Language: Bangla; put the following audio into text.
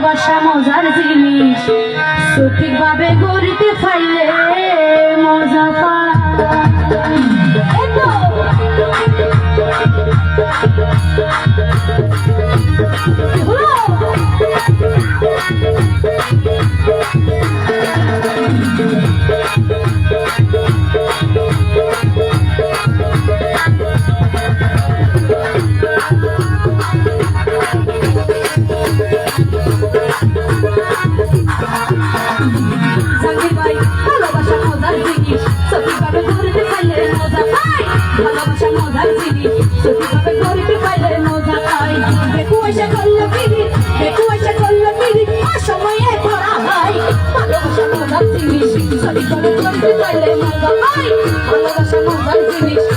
ভালোবাসা মজার জিনিস সঠিকভাবে গড়িতে পাইলে মজা পায় ভালোবাসা মজার জিনিস সঠিকভাবে গড়িতে পাইলে মজা পায় ভালোবাসা মজার জিনিস সঠিকভাবে গড়িতে পাইলে মজা পায় দেখো এসে করলো পিড়ি দেখো এসে করলো পিড়ি অসময়ে ধরা হয় ভালোবাসা মজার জিনিস সঠিকভাবে গড়িতে পাইলে মজা পায় ভালোবাসা মজার জিনিস